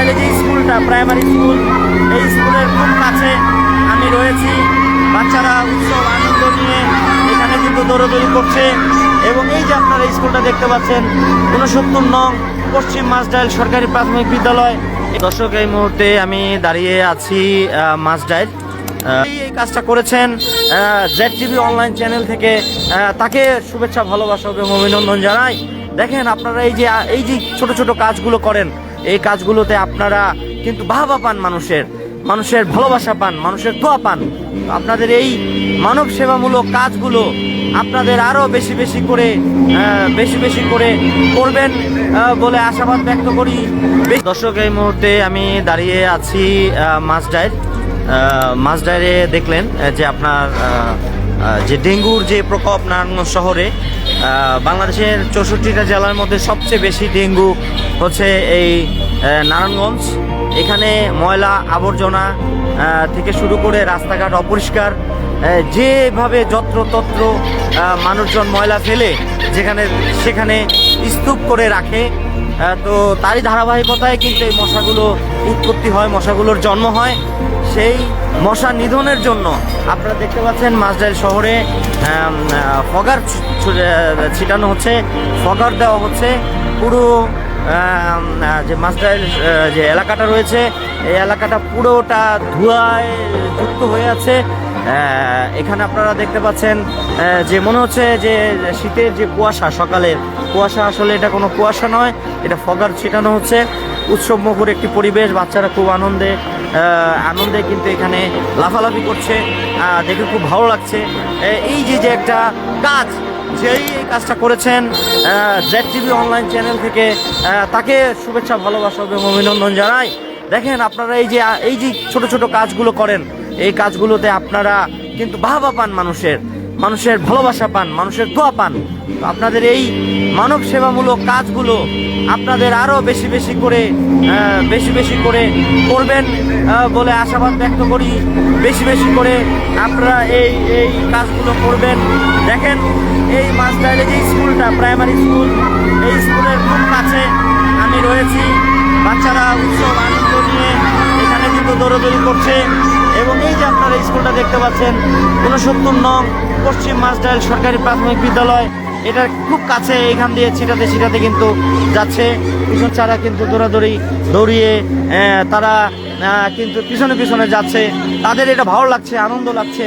মাসডাইলে যে স্কুলটা, primary school, এই স্কুলের খুব কাছে আমি রয়েছি। বাচ্চারা উৎসব আনন্দ নিয়ে এখানে কিন্তু দৌড়াদৌড়ি করছে। এবং এই যে আপনারা স্কুলটা দেখতে পাচ্ছেন, 69 নং পশ্চিম মাসডাইল সরকারি প্রাথমিক বিদ্যালয়। দর্শক, এই মুহূর্তে আমি দাঁড়িয়ে আছি মাসডাইল। এই কাজটা করেছেন ZTV অনলাইন চ্যানেল থেকে, তাকে শুভেচ্ছা, ভালোবাসা এবং অভিনন্দন জানাই। দেখেন আপনারা এই যে ছোট ছোট কাজগুলো করেন, এই কাজগুলোতে আপনারা কিন্তু বাহবা পান, মানুষের ভালোবাসা পান, মানুষের দোয়া পান। আপনাদের এই মানব সেবামূলক কাজগুলো আপনাদের আরো বেশি বেশি করে করবেন বলে আশাবাদ ব্যক্ত করি। দর্শক, এই মুহূর্তে আমি দাঁড়িয়ে আছি মাসডাইরে। দেখলেন যে আপনার যে ডেঙ্গুর যে প্রকোপ নারায়ণগঞ্জ শহরে, বাংলাদেশের 64টা জেলার মধ্যে সবচেয়ে বেশি ডেঙ্গু হচ্ছে এই নারায়ণগঞ্জ। এখানে ময়লা আবর্জনা থেকে শুরু করে রাস্তাঘাট অপরিষ্কার, যেভাবে যত্রতত্র মানুষজন ময়লা ফেলে সেখানে স্তূপ করে রাখে, তো তারই ধারাবাহিকতায় কিন্তু এই মশাগুলো উৎপত্তি হয়, মশাগুলোর জন্ম হয়। সেই মশা নিধনের জন্য আপনারা দেখতে পাচ্ছেন মাসডাইল শহরে ফগার ছিটানো হচ্ছে, ফগার দেওয়া হচ্ছে। পুরো যে মাসডাইল যে এলাকাটা রয়েছে, এই এলাকাটা পুরোটা ধোঁয়ায় যুক্ত হয়ে আছে। এখানে আপনারা দেখতে পাচ্ছেন যে মনে হচ্ছে যে শীতের যে কুয়াশা, সকালের কুয়াশা, আসলে এটা কোনো কুয়াশা নয়, এটা ফগার ছিটানো হচ্ছে। উৎসব মুখর একটি পরিবেশ, বাচ্চারা খুব আনন্দে কিন্তু এখানে লাফালাফি করছে, দেখে খুব ভালো লাগছে। এই যে একটা কাজ, যেই এই কাজটা করেছেন ZTV অনলাইন চ্যানেল থেকে, তাকে শুভেচ্ছা, ভালোবাসা এবং অভিনন্দন জানাই। দেখেন আপনারা এই যে ছোট ছোট কাজগুলো করেন, এই কাজগুলোতে আপনারা কিন্তু বাহবা পান, মানুষের ভালোবাসা পান, মানুষের দোয়া পান। আপনাদের এই মানব সেবামূলক কাজগুলো আপনাদের আরো বেশি বেশি করে করবেন বলে আশাবাদ ব্যক্ত করি। বেশি করে আপনারা এই কাজগুলো করবেন। দেখেন এই মাসডাইলে যে স্কুলটা, প্রাইমারি স্কুল, এই স্কুলের খুব কাছে আমি রয়েছি। বাচ্চারা উৎসব আনন্দ নিয়ে এখানে কিন্তু দৌড়াদৌড়ি করছে। এবং এই যে আপনারা স্কুলটা দেখতে পাচ্ছেন, 69 নং পশ্চিম মাসডাইল সরকারি প্রাথমিক বিদ্যালয়, এটার খুব কাছে। এখান দিয়ে ছিটাতে কিন্তু যাচ্ছে। ছাড়া কিন্তু দৌড়িয়ে তারা কিন্তু পিছনে যাচ্ছে। তাদের এটা ভালো লাগছে, আনন্দ লাগছে।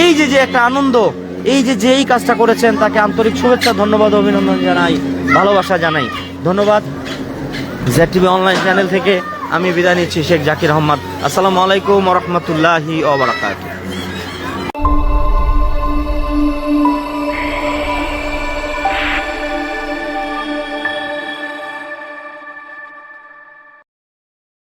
এই যে একটা আনন্দ, এই যে এই কাজটা করেছেন, তাকে আন্তরিক শুভেচ্ছা, ধন্যবাদ, অভিনন্দন জানাই, ভালোবাসা জানাই। ধন্যবাদ। ZTV অনলাইন চ্যানেল থেকে আমি বিদায় নিচ্ছি, শেখ জাকির আহমদ। আসসালামু আলাইকুম ওয়া রাহমাতুল্লাহি ওয়া বারাকাতুহু।